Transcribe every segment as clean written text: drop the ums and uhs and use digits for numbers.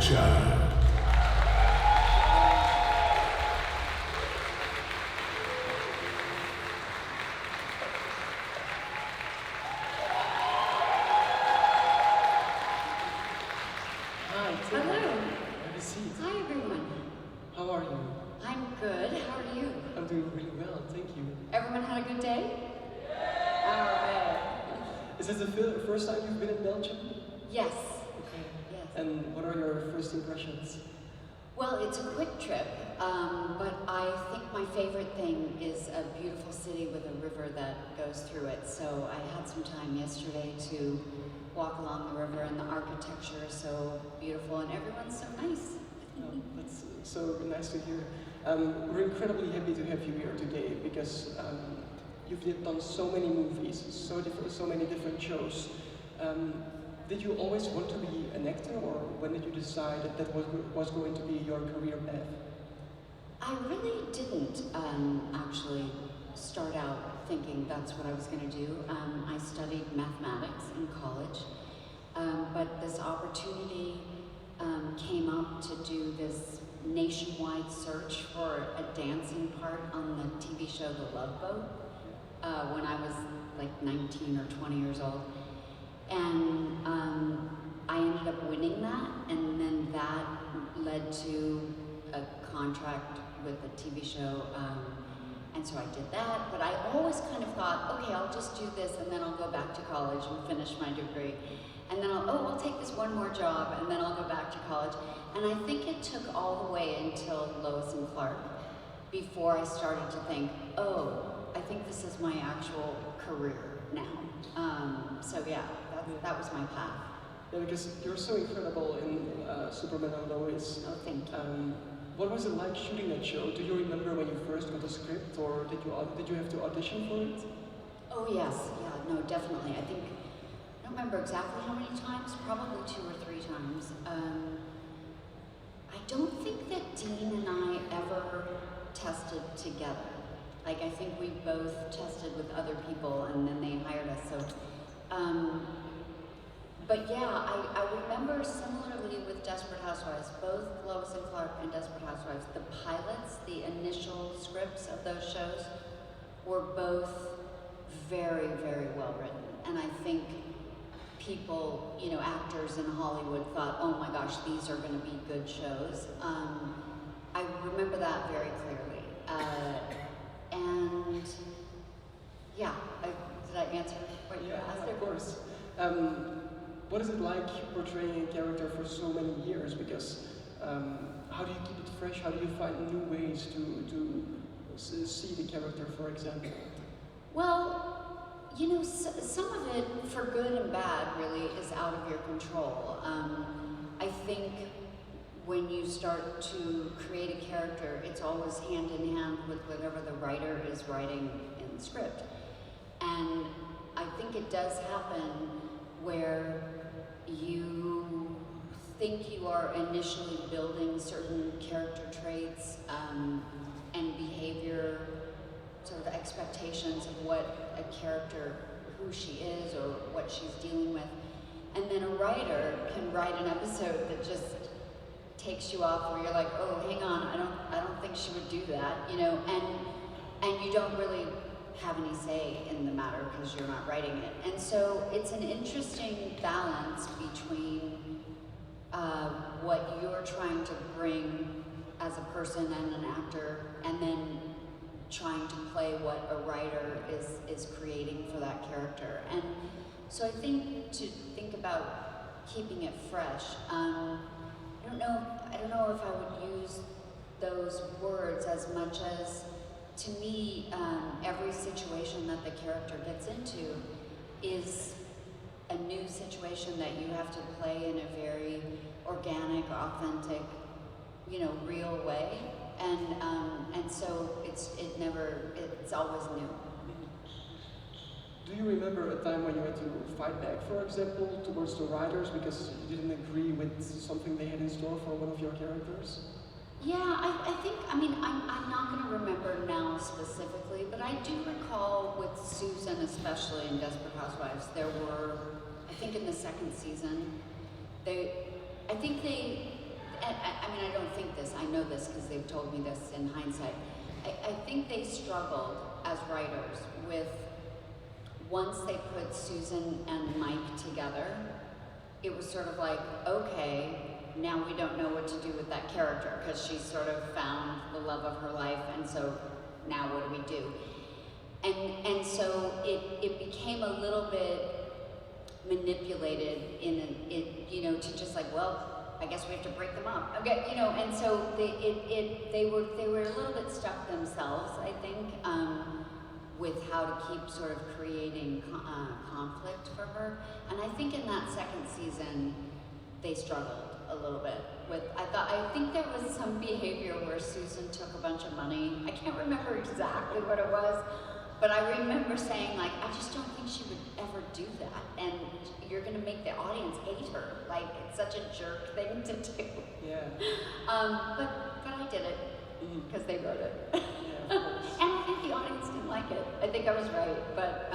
Hatcher. Hi, Teri. Hello. Have a seat. Hi, everyone. How are you? I'm good. How are you? I'm doing really well, thank you. Everyone had a good day? All right. Is this the first time you've been in Belgium? Yes. Okay. Yes. And what are your first impressions? Well, it's a quick trip, but I think my favorite thing is a beautiful city with a river that goes through it. So I had some time yesterday to walk along the river, and the architecture is so beautiful, and everyone's so nice. Oh, that's so nice to hear. We're incredibly happy to have you here today because you've done so many movies, so many different shows. Did you always want to be an actor, or when did you decide that that was going to be your career path? I really didn't actually start out thinking that's what I was going to do. I studied mathematics in college, but this opportunity came up to do this nationwide search for a dancing part on the TV show The Love Boat when I was like 19 or 20 years old. And I ended up winning that, and then that led to a contract with a TV show, and so I did that. But I always kind of thought, okay, I'll just do this, and then I'll go back to college and finish my degree. And then I'll take this one more job, and then I'll go back to college. And I think it took all the way until Lois and Clark before I started to think, oh, I think this is my actual career now. So yeah, that was my path. Yeah, because you're so incredible in Superman and Lois. Oh, thank you. What was it like shooting that show? Do you remember when you first got the script, or did you have to audition for it? Oh yes, yeah, no, definitely. I don't remember exactly how many times, probably 2 or 3 times. I don't think that Dean and I ever tested together. Like, I think we both tested with other people, and then they hired us, so. But yeah, I remember similarly with Desperate Housewives, both Lois and Clark and Desperate Housewives, the pilots, the initial scripts of those shows were both very, very well written. And I think people, actors in Hollywood thought, oh my gosh, these are going to be good shows. I remember that very clearly. And yeah, did I answer what you asked? Yeah, of course. What is it like portraying a character for so many years? Because how do you keep it fresh? How do you find new ways to see the character, for example? Well, some of it, for good and bad, really is out of your control. I think when you start to create a character, it's always hand in hand with whatever the writer is writing in the script. And I think it does happen where you think you are initially building certain character traits and behavior, sort of expectations of what a character, who she is or what she's dealing with. And then a writer can write an episode that just takes you off where you're like, oh, hang on, I don't think she would do that, and you don't really have any say in the matter because you're not writing it. And so it's an interesting balance between what you're trying to bring as a person and an actor, and then trying to play what a writer is creating for that character. And so I think to think about keeping it fresh, I don't know if I would use those words as much as, to me, every situation that the character gets into is a new situation that you have to play in a very organic, authentic, real way. And so it's always new. Do you remember a time when you had to fight back, for example, towards the writers because you didn't agree with something they had in store for one of your characters? Yeah, I think, I'm not going to remember now specifically, but I do recall with Susan, especially in Desperate Housewives, there were, I think in the second season, I think they I mean, I don't think this, I know this because they've told me this in hindsight. I think they struggled as writers with, once they put Susan and Mike together, it was sort of like, okay, now we don't know what to do with that character because she's sort of found the love of her life, and so now what do we do? And so it became a little bit manipulated you know, to just like, well, I guess we have to break them up. Okay, you know, and so they were a little bit stuck themselves, I think, with how to keep sort of creating conflict for her. And I think in that second season, they struggled a little bit with, I think there was some behavior where Susan took a bunch of money. I can't remember exactly what it was, but I remember saying, like, I just don't think she would ever do that. And you're gonna make the audience hate her. Like, it's such a jerk thing to do. Yeah. But I did it, because they wrote it. Yeah, of course. And I think the audience didn't like it. I think I was right, but,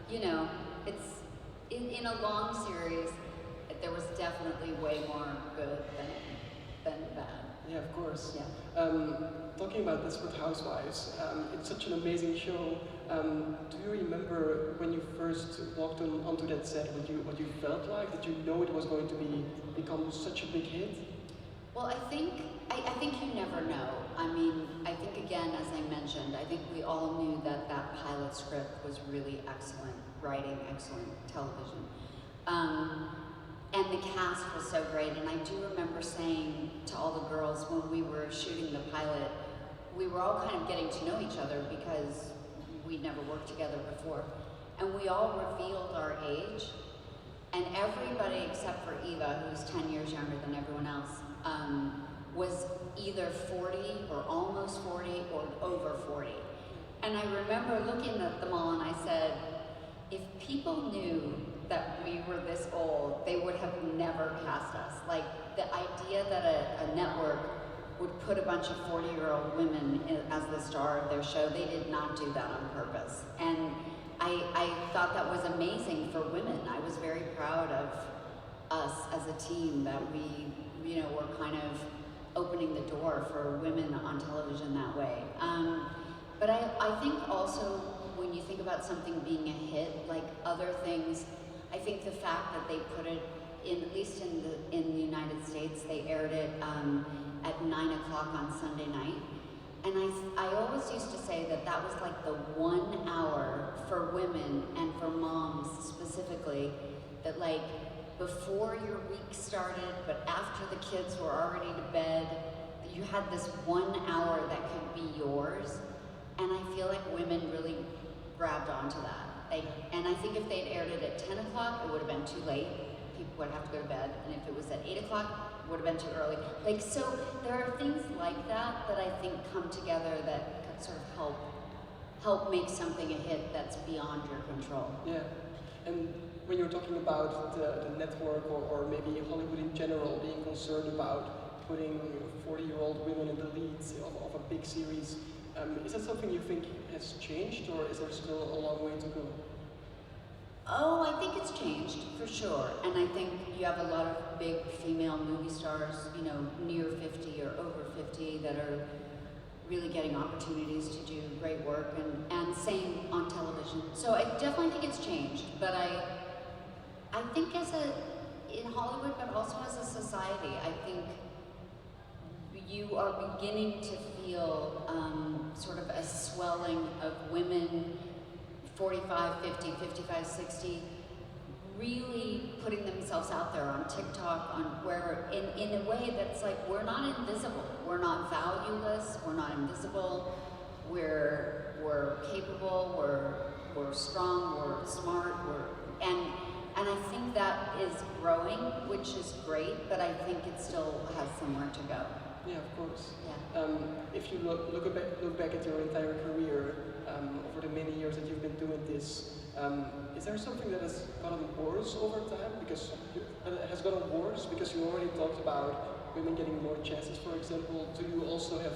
you know, it's, in a long series, there was definitely way more good than bad. Yeah, of course. Yeah. Talking about Desperate Housewives, it's such an amazing show. Do you remember when you first walked onto that set, what you felt like? Did you know it was going to become such a big hit? Well, I think you never know. I mean, I think again, as I mentioned, I think we all knew that pilot script was really excellent writing, excellent television. And the cast was so great, and I do remember saying to all the girls when we were shooting the pilot, we were all kind of getting to know each other because we'd never worked together before. And we all revealed our age, and everybody except for Eva, who's 10 years younger than everyone else, was either 40 or almost 40 or over 40. And I remember looking at them all and I said, if people knew that we were this old, they would have never cast us. Like, the idea that a network would put a bunch of 40-year-old women as the star of their show, they did not do that on purpose. And I thought that was amazing for women. I was very proud of us as a team that we, you know, were kind of opening the door for women on television that way. But I think also when you think about something being a hit, like other things, I think the fact that they put it in, at least in the United States, they aired it at 9 o'clock on Sunday night. And I always used to say that that was like the 1 hour for women and for moms specifically, that like before your week started, but after the kids were already to bed, you had this 1 hour that could be yours. And I feel like women really grabbed onto that. And I think if they'd aired it at 10 o'clock, it would have been too late. People would have to go to bed. And if it was at 8 o'clock, it would have been too early. Like, so there are things like that that I think come together that could sort of help make something a hit that's beyond your control. Yeah. And when you're talking about the network or maybe Hollywood in general being concerned about putting 40-year-old women in the leads of a big series, is that something you think has changed, or is there still a long way to go? Oh, I think it's changed, for sure. And I think you have a lot of big female movie stars, you know, near 50 or over 50 that are really getting opportunities to do great work, and same on television. So I definitely think it's changed, but I think in Hollywood, but also as a society, I think you are beginning to feel sort of a swelling of women 45, 50, 55, 60, really putting themselves out there on TikTok, on where, in a way that's like, we're not invisible, we're not valueless, we're not invisible, we're capable, we're strong, we're smart, and I think that is growing, which is great, but I think it still has somewhere to go. Yeah, of course. Yeah. If you look back at your entire career, over the many years that you've been doing this, is there something that has gotten worse over time? Because it has gotten worse because you already talked about women getting more chances, for example. Do you also have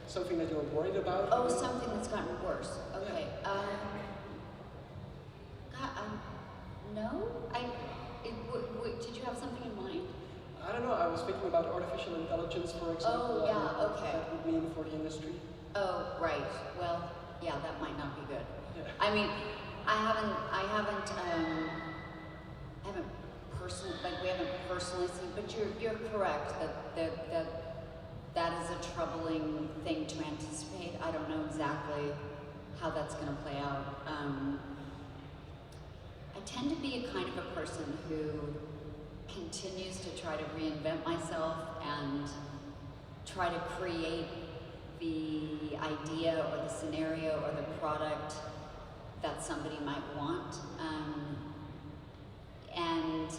something that you're worried about? Oh, something that's gotten worse. Okay. Yeah. No. Did you have something in mind? I don't know. was thinking about artificial intelligence, for example. Oh, yeah, and okay. That would mean for the industry. Oh, right. Well, yeah, that might not be good. Yeah. I mean, I haven't personally, like we haven't personally seen, but you're correct that is a troubling thing to anticipate. I don't know exactly how that's going to play out. I tend to be a kind of a person who continues to try to reinvent myself and try to create the idea or the scenario or the product that somebody might want. And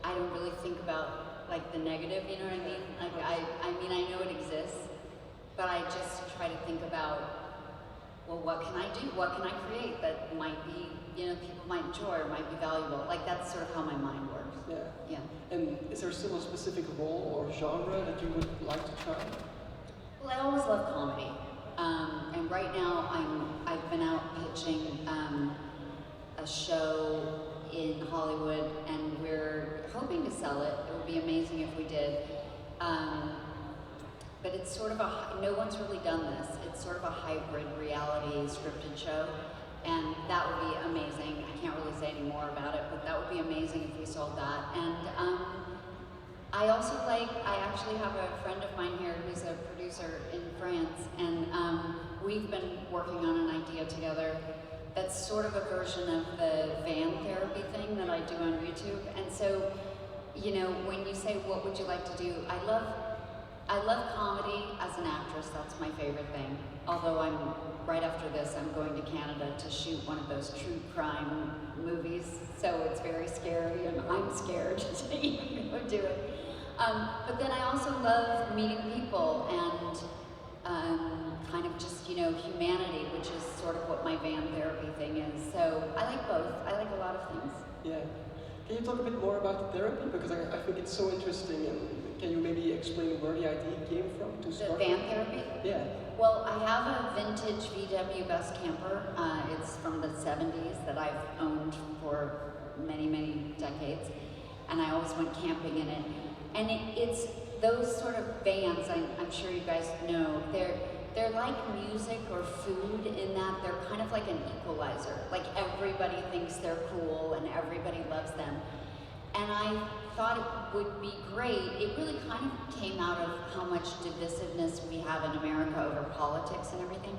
I don't really think about like the negative, you know what I mean? Like I mean, I know it exists, but I just try to think about, well, what can I do? What can I create that might be, you know, people might enjoy or might be valuable? Like that's sort of how my mind works. Yeah. Yeah. And is there still a specific role or genre that you would like to try? Well, I always love comedy. And right now I've been out pitching a show in Hollywood, and we're hoping to sell it. It would be amazing if we did. But it's sort of no one's really done this. It's sort of a hybrid reality scripted show, and that would be amazing. I can't really say any more about it, but that would be amazing if we sold that. And I actually have a friend of mine here who's a producer in France, and we've been working on an idea together that's sort of a version of the van therapy thing that I do on YouTube. And so, you know, when you say, what would you like to do? I love comedy as an actress. That's my favorite thing. Although right after this, I'm going to Canada to shoot one of those true crime movies. So it's very scary, and I'm scared to even go do it. But then I also love meeting people and kind of just, you know, humanity, which is sort of what my van therapy thing is. So I like both. I like a lot of things. Yeah. Can you talk a bit more about the therapy? Because I think it's so interesting, and can you maybe explain where the idea came from to start? The van therapy? Yeah. Well, I have a vintage VW bus camper. It's from the 70s that I've owned for many, many decades. And I always went camping in it. And it's those sort of vans, I'm sure you guys know, they're like music or food in that they're kind of like an equalizer. Like everybody thinks they're cool and everybody loves them. And I thought it would be great. It really kind of came out of how much divisiveness we have in America over politics and everything,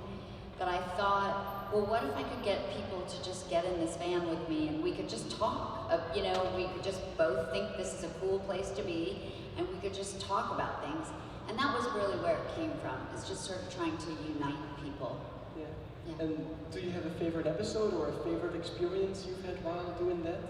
that I thought, well, what if I could get people to just get in this van with me and we could just talk? You know, we could just both think this is a cool place to be, and we could just talk about things. And that was really where it came from. It's just sort of trying to unite people. Yeah. Yeah. And do you have a favorite episode or a favorite experience you've had while doing that?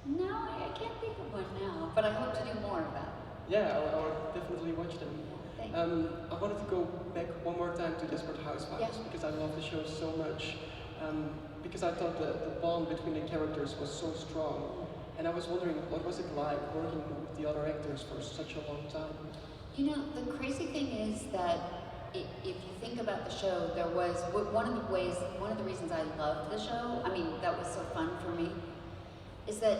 No, I can't think of one now, but I hope to do more of that. Yeah, I'll definitely watch them. Thanks. I wanted to go back one more time to Desperate Housewives, Yeah. because I love the show so much. Because I thought the bond between the characters was so strong. And I was wondering, what was it like working with the other actors for such a long time? You know, the crazy thing is that if you think about the show, there was one of the reasons I loved the show, I mean, that was so fun for me, is that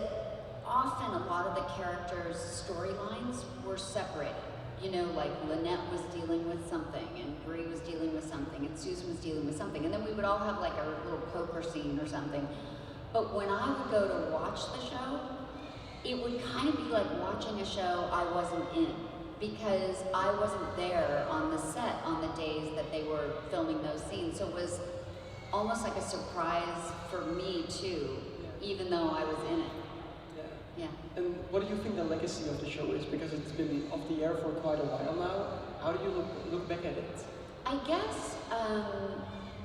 often a lot of the characters' storylines were separated. You know, like Lynette was dealing with something, and Bree was dealing with something, and Susan was dealing with something, and then we would all have like a little poker scene or something. But when I would go to watch the show, it would kind of be like watching a show I wasn't in, because I wasn't there on the set on the days that they were filming those scenes. So it was almost like a surprise for me too, even though I was in it. Yeah. And what do you think the legacy of the show is? Because it's been off the air for quite a while now. How do you look back at it? I guess,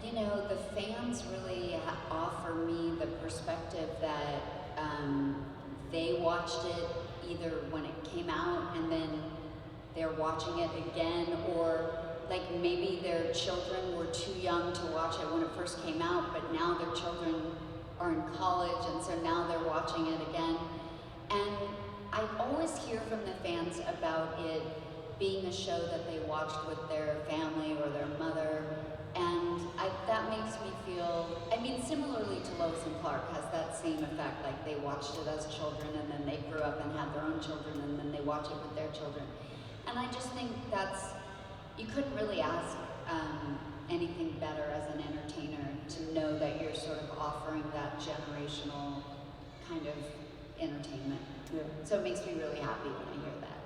you know, the fans really offer me the perspective that they watched it either when it came out and then they're watching it again, or like maybe their children were too young to watch it when it first came out, but now their children are in college and so now they're watching it again. And I always hear from the fans about it being a show that they watched with their family or their mother, and that makes me feel, I mean, similarly to Lois and Clark has that same effect, like they watched it as children and then they grew up and had their own children and then they watch it with their children. And I just think you couldn't really ask anything better as an entertainer to know that you're sort of offering that generational kind of entertainment. Yeah. So it makes me really happy when I hear that.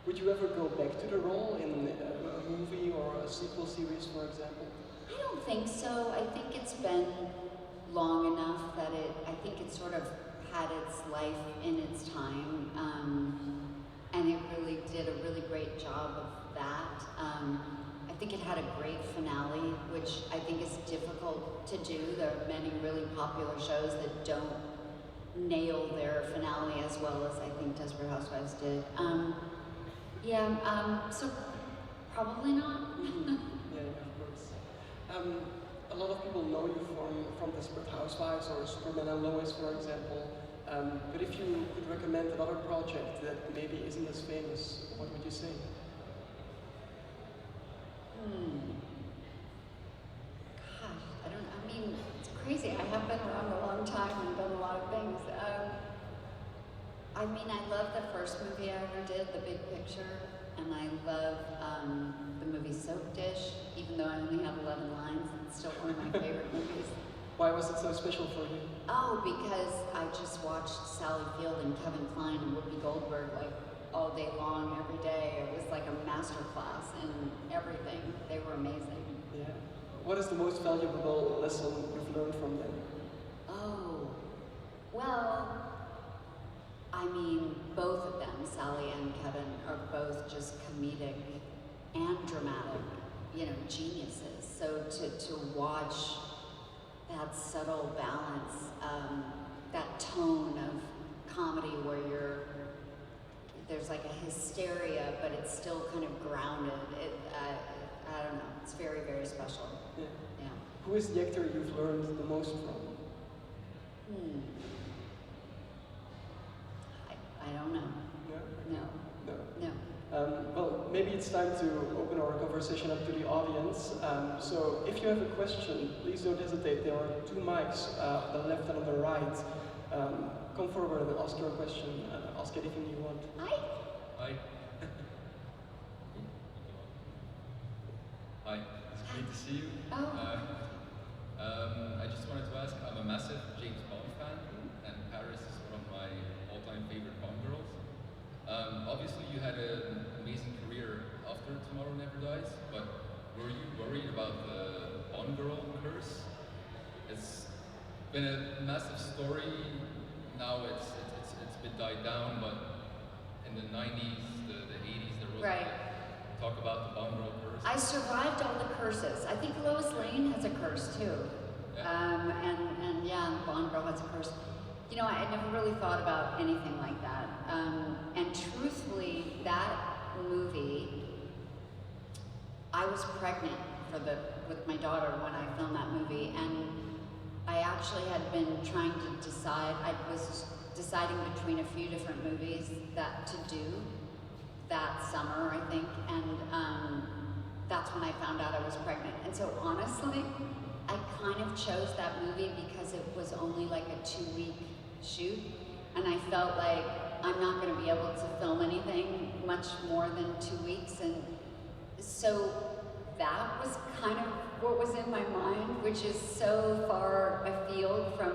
Would you ever go back to the role in a movie or a sequel series, for example? I don't think so. I think it's been long enough that I think it sort of had its life in its time, and it really did a really great job of that. I think it had a great finale, which I think is difficult to do. There are many really popular shows that don't nail their finale as well as I think Desperate Housewives did. So probably not. Yeah, of course. A lot of people know you from Desperate Housewives or Superman and Lois, for example. But if you could recommend another project that maybe isn't as famous, what would you say? Gosh, I don't know. I mean, it's crazy. I have been around a long time and done a lot of things. I mean, I love the first movie I ever did, The Big Picture, and I love the movie Soap Dish, even though I only have 11 lines. It's still one of my favorite movies. Why was it so special for you? Oh, because I just watched Sally Field and Kevin Kline and Whoopi Goldberg like all day long, every day. It was like a master class in everything. They were amazing. Yeah. What is the most valuable lesson you've learned from them? Oh, well, I mean, both of them, Sally and Kevin, are both just comedic and dramatic, geniuses. So to watch that subtle balance, that tone of comedy where there's like a hysteria, but it's still kind of grounded. I don't know, it's very, very special. Yeah. Yeah. Who is the actor you've learned the most from? I don't know. No? No. Well, maybe it's time to open our conversation up to the audience. So if you have a question, please don't hesitate. There are two mics on the left and on the right. Come forward and ask your question. Ask anything you want. Hi. Hi. Hi, it's great to see you. I just wanted to ask, I'm a massive James Bond fan, and Paris is one of my all-time favorite Bond girls. Obviously you had an amazing career after Tomorrow Never Dies, but were you worried about the Bond girl curse? It's been a massive story. Now it's been died down, but in the 90s, the 80s, there was Right. talk about the Bond girl curse. I survived all the curses. I think Lois Lane has a curse too. Yeah. And yeah, Bond girl has a curse. I never really thought about anything like that. And truthfully, that movie, I was pregnant with my daughter when I filmed that movie, and I actually had been trying to decide. I was deciding between a few different movies that to do that summer, I think, and that's when I found out I was pregnant. And so honestly, I kind of chose that movie because it was only like a 2-week shoot, and I felt like I'm not going to be able to film anything much more than 2 weeks, and so that was kind of what was in my mind, which is so far afield from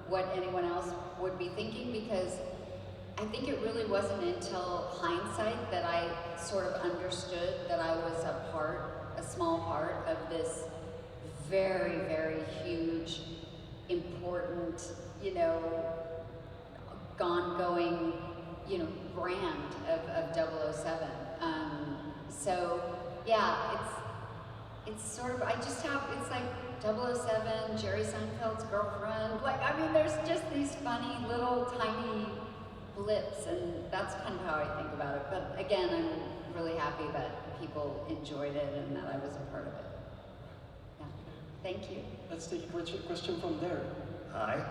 what anyone else would be thinking, because I think it really wasn't until hindsight that I sort of understood that I was a small part of this very, very huge, important, ongoing, brand of 007. So yeah, it's sort of, it's like 007, Jerry Seinfeld's girlfriend. There's just these funny little tiny blips, and that's kind of how I think about it. But again, I'm really happy that people enjoyed it and that I was a part of it. Yeah, thank you. Let's take a question from there. Hi.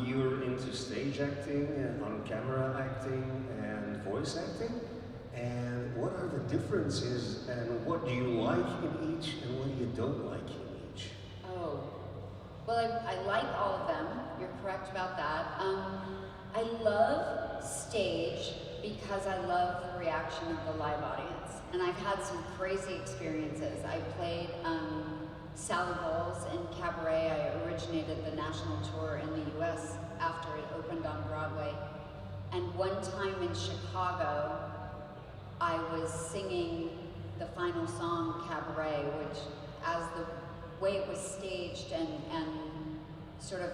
You're into stage acting and on-camera acting and voice acting. And what are the differences, and what do you like in each and what you don't like in each? Oh, well, I like all of them. You're correct about that. I love stage because I love the reaction of the live audience. And I've had some crazy experiences. I played Sally Bowles in Cabaret. I originated the national tour in the US after it opened on Broadway. And one time in Chicago, I was singing the final song, Cabaret, which, as the way it was staged and sort of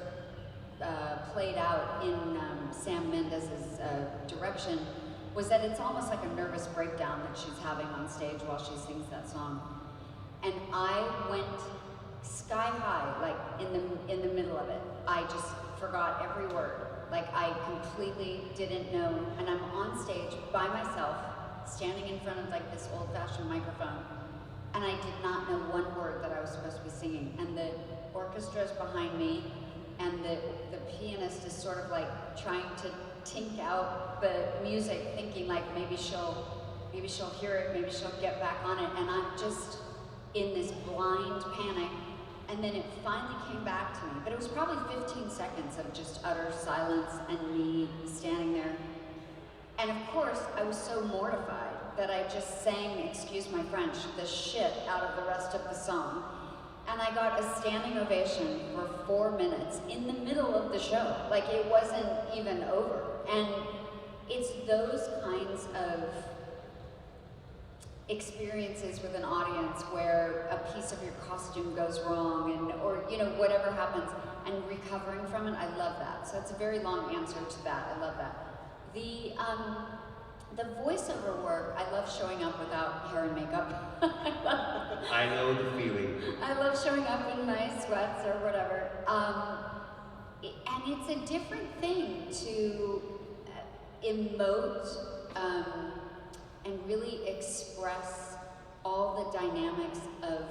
played out in Sam Mendes's direction, was that it's almost like a nervous breakdown that she's having on stage while she sings that song. And I went sky high, like in the middle of it. I just forgot every word. Like I completely didn't know, and I'm on stage by myself, standing in front of like this old-fashioned microphone, and I did not know one word that I was supposed to be singing. And the orchestra is behind me, and the pianist is sort of like trying to tink out the music, thinking like maybe she'll hear it, maybe she'll get back on it, and I'm just in this blind panic. And then it finally came back to me, but it was probably 15 seconds of just utter silence and me standing there. And of course, I was so mortified that I just sang, excuse my French, the shit out of the rest of the song. And I got a standing ovation for 4 minutes in the middle of the show. Like it wasn't even over. And it's those kinds of experiences with an audience where a piece of your costume goes wrong or whatever happens, and recovering from it. I love that. So it's a very long answer to that. I love that. The voiceover work, I love showing up without hair and makeup. I know the feeling. I love showing up in my sweats or whatever. And it's a different thing to emote and really express all the dynamics of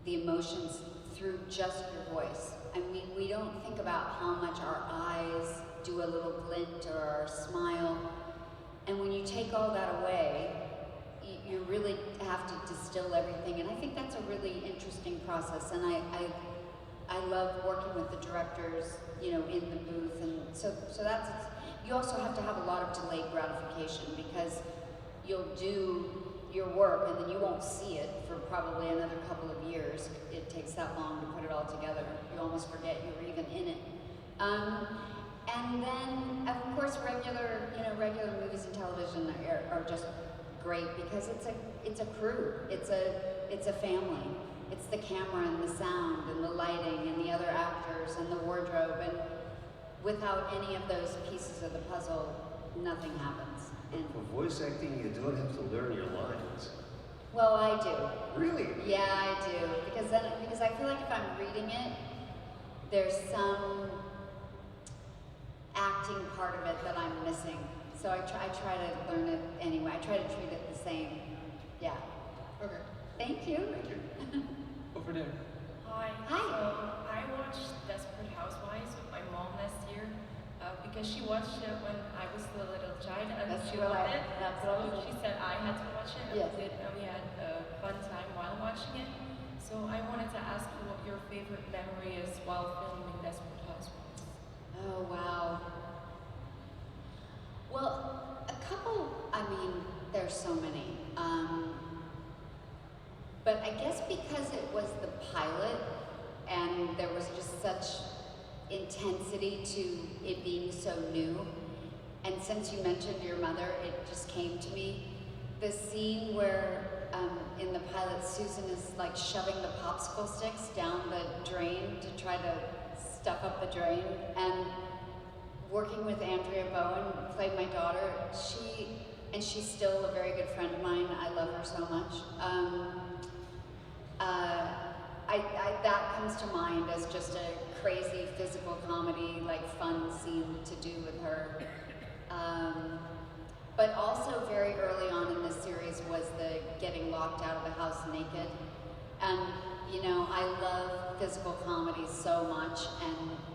the emotions through just your voice. I mean, we don't think about how much our eyes do a little glint or our smile. And when you take all that away, you really have to distill everything. And I think that's a really interesting process. And I love working with the directors, in the booth. And so that's, you also have to have a lot of delayed gratification, because you'll do your work and then you won't see it for probably another couple of years. It takes that long to put it all together. You almost forget you were even in it. And then, of course, regular movies and television are just great because it's a crew. It's a family. It's the camera and the sound and the lighting and the other actors and the wardrobe. And without any of those pieces of the puzzle, nothing happens. And for voice acting, you don't have to learn your lines. well, I do. Really? Yeah, I do. Because I feel like if I'm reading it, there's some acting part of it that I'm missing. So I try to learn it anyway. I try to treat it the same. Yeah. Okay. Thank you. Thank you. Over there. Hi. Hi. So I watched Desperate Housewives with my mom last year because she watched it when I was still a little child and That's she what loved I- it. that's So what I- she said I had to watch it and Yes. we did, and we had a fun time while watching it. So I wanted to ask you what your favorite memory is while filming Desperate Housewives. Oh, wow. Well, there's so many. But I guess because it was the pilot and there was just such intensity to it being so new, and since you mentioned your mother, it just came to me. The scene where in the pilot, Susan is like shoving the popsicle sticks down the drain to try to stuff up the drain, and working with Andrea Bowen, who played my daughter, she's still a very good friend of mine. I love her so much. That comes to mind as just a crazy physical comedy, like fun scene to do with her. But also very early on in this series was the getting locked out of the house naked. And you know, I love physical comedies so much,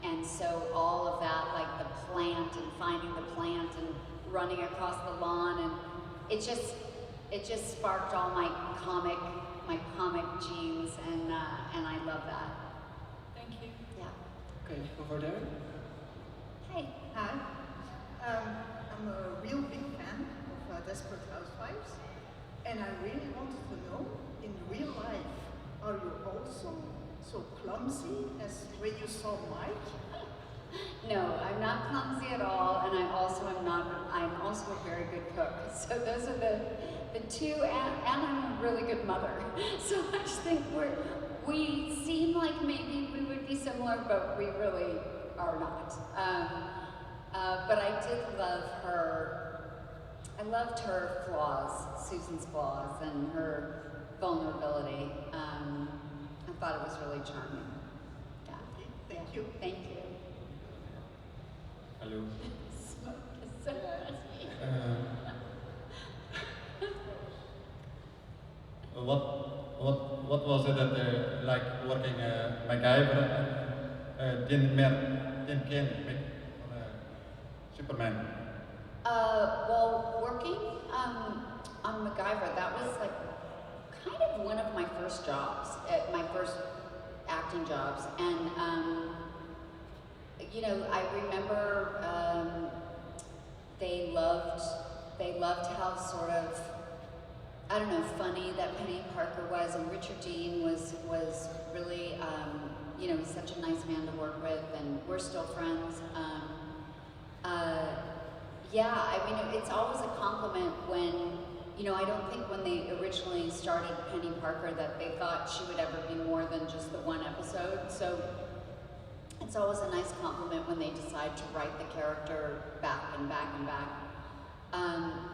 and so all of that, like the plant and finding the plant and running across the lawn, and it just sparked all my comic genes, and I love that. Thank you. Yeah. Okay, over there. Hey. Hi. I'm a real big fan of Desperate Housewives, and I really wanted to know, in real life, are you also so clumsy as when you saw Mike? No, I'm not clumsy at all, and I'm also a very good cook. So those are the two, and I'm a really good mother. So I just think we seem like maybe we would be similar, but we really are not. But I did love her. I loved her flaws, Susan's flaws, and her vulnerability. I thought it was really charming. Yeah. Thank you. Thank you. Hello. So funny. What was it that like working MacGyver Tin Can Superman? Well, working on MacGyver, that was like kind of one of my first jobs, my first acting jobs, and you know, I remember they loved how sort of, I don't know, funny that Penny Parker was, and Richard Dean was really, you know, such a nice man to work with, and we're still friends. Yeah, I mean, it's always a compliment when, you know, I don't think when they originally started Penny Parker that they thought she would ever be more than just the one episode. So it's always a nice compliment when they decide to write the character back and back and back.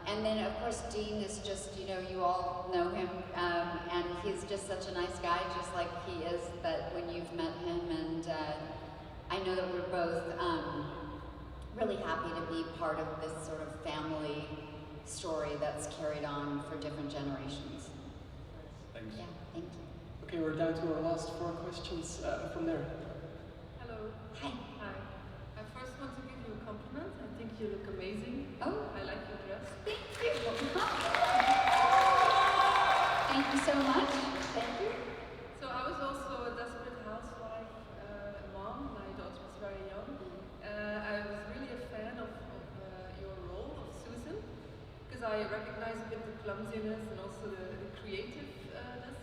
And then, of course, Dean is just, you know, you all know him, and he's just such a nice guy, just like he is that when you've met him. And I know that we're both really happy to be part of this sort of family story that's carried on for different generations. Thanks. Yeah, thank you. Okay, we're down to our last 4 questions from there. Hello. Hi. Hi. I first want to give you a compliment. I think you look amazing. Oh. I like your dress. Thank you. Thank you so much. Thank you. So I was also a desperate housewife mom. My daughter was very young. I was really a fan of your role of Susan, because I recognize a bit the clumsiness and also the creativeness.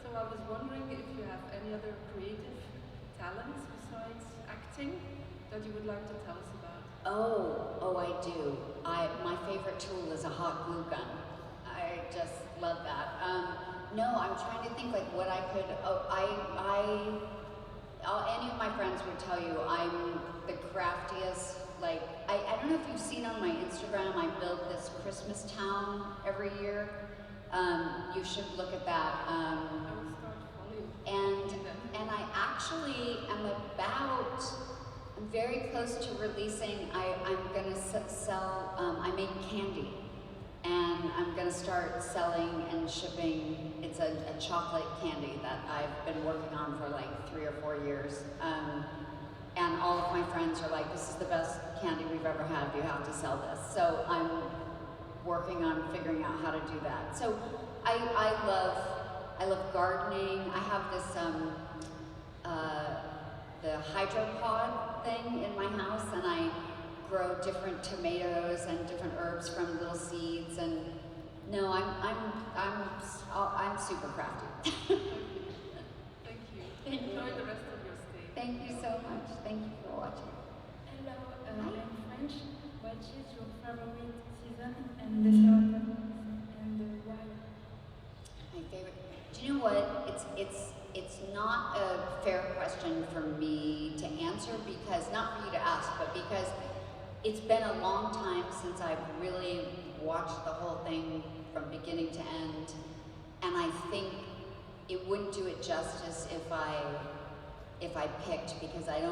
So I was wondering if you have any other creative talents besides acting that you would like to tell us about. Oh, I do. My favorite tool is a hot glue gun. I just love that. No, I'm trying to think like what I could. Any of my friends would tell you I'm the craftiest. Like I don't know if you've seen on my Instagram. I build this Christmas town every year. You should look at that. I will start following. And I actually am I'm very close to releasing, I'm going to sell, I make candy, and I'm going to start selling and shipping. It's a chocolate candy that I've been working on for like 3 or 4 years. And all of my friends are like, this is the best candy we've ever had, you have to sell this. So I'm working on figuring out how to do that. So I love gardening. I have this, the hydropod thing in my house, and I grow different tomatoes and different herbs from little seeds. And no, I'm super crafty. Thank you. Thank you. Enjoy the rest of your stay. Thank you so much. Thank you for watching. Hello, I'm French. What is your favorite season and dessert and why? My favorite. Do you know what? It's not a fair question for me to answer, because not for you to ask, but because it's been a long time since I've really watched the whole thing from beginning to end, and I think it wouldn't do it justice if I picked, because I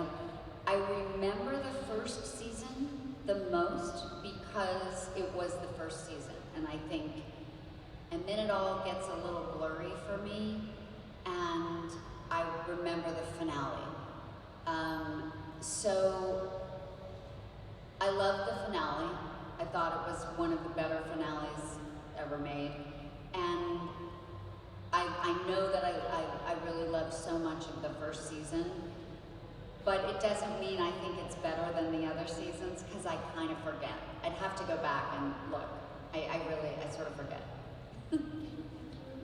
remember the first season the most because it was the first season, and then it all gets a little blurry for me, and I remember the finale. So I loved the finale. I thought it was one of the better finales ever made, and I know that I really loved so much of the first season, but it doesn't mean I think it's better than the other seasons, because I kind of forget. I'd have to go back and look. I sort of forget.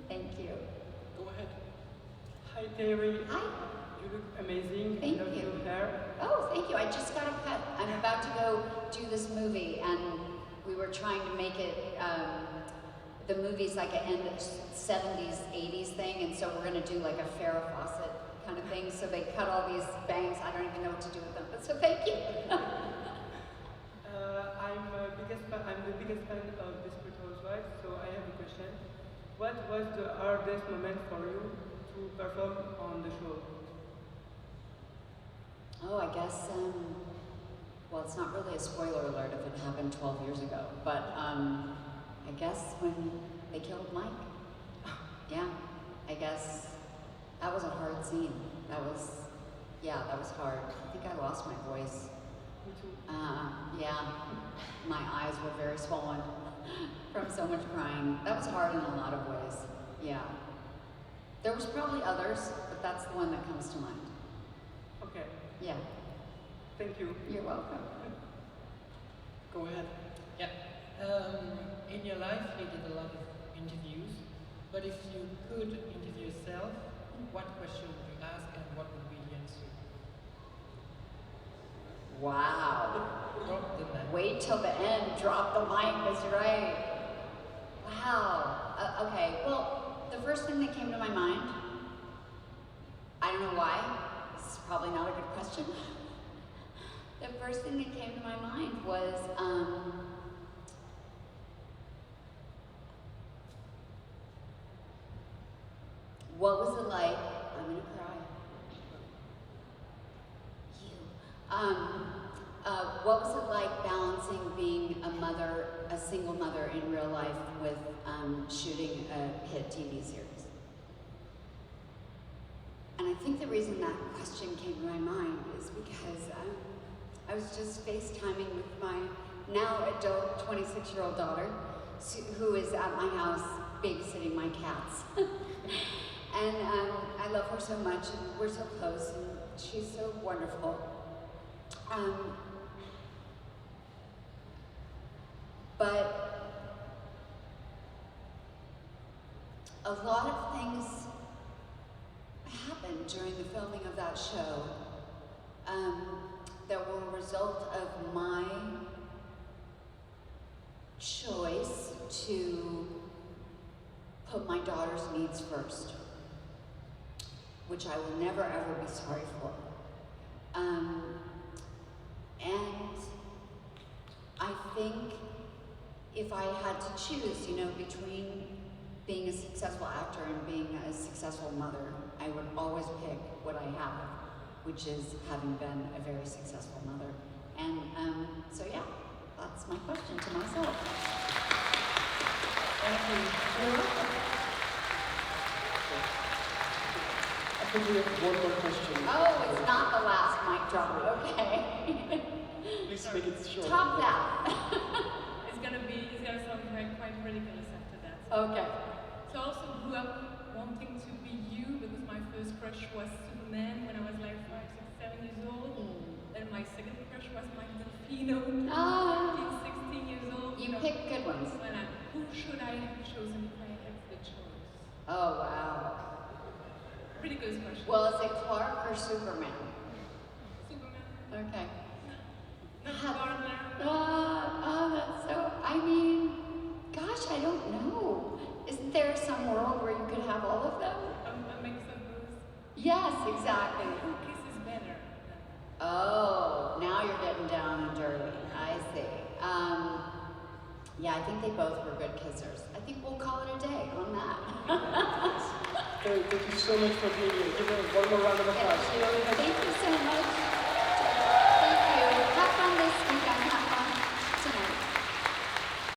Thank you. Go ahead. Hi Teri. Hi. You look amazing. Thank I love you. your hair. Oh, thank you. I just got a cut. I'm about to go do this movie, and we were trying to make it, the movie's like an end of 70s, 80s thing, and so we're going to do like a Farrah Fawcett kind of thing. So they cut all these bangs. I don't even know what to do with them, but so thank you. I'm the biggest fan of Desperate Housewives, so I have a question. What was the hardest moment for you to perform on the show? Oh, I guess, well, it's not really a spoiler alert if it happened 12 years ago, but I guess when they killed Mike. Yeah, I guess that was a hard scene. That was hard. I think I lost my voice. Me too. Yeah, my eyes were very swollen from so much crying. That was hard in a lot of ways. Yeah. There was probably others, but that's the one that comes to mind. Okay. Yeah. Thank you. You're welcome. Go ahead. Yeah. In your life, you did a lot of interviews, but if you could interview yourself, what question would you ask and what would be the answer? Wow. Drop the mic. Wait till the end, drop the mic, that's right. Wow. Okay, well, the first thing that came to my mind, I don't know why, this is probably not a good question. The first thing that came to my mind was, what was it like, I'm gonna cry. What was it like balancing being a mother, a single mother in real life with shooting a hit TV series? And I think the reason that question came to my mind is because I was just FaceTiming with my now adult 26-year-old daughter, who is at my house babysitting my cats. And I love her so much, and we're so close, and she's so wonderful. But a lot of things happened during the filming of that show that were a result of my choice to put my daughter's needs first, which I will never ever be sorry for. And I think if I had to choose, between being a successful actor and being a successful mother, I would always pick what I have, which is having been a very successful mother. And so yeah, that's my question to myself. Thank you. You're welcome. I think we have one more question. Oh, it's not the last mic drop, okay. Please make it short. Top that. It's gonna sound quite ridiculous after that. Okay. So I also grew up wanting to be you because my first crush was Superman when I was like 5, 6, 7 years old. Then my second crush was Mike Delfino, 15, 16 years old. You picked good ones. Who should I have chosen if I had the choice? Oh, wow. Ridiculous question. Well, is it Clark or Superman? Superman. Okay. Not Gardner. That's so, gosh, I don't know. Isn't there some world where you could have all of them? A mix of both. Yes, exactly. Who kisses better? Oh, now you're getting down and dirty. I see. Yeah, I think they both were good kissers. I think we'll call it a day on that. Thank you so much for being here. Give her one more round of applause. Thank you so much.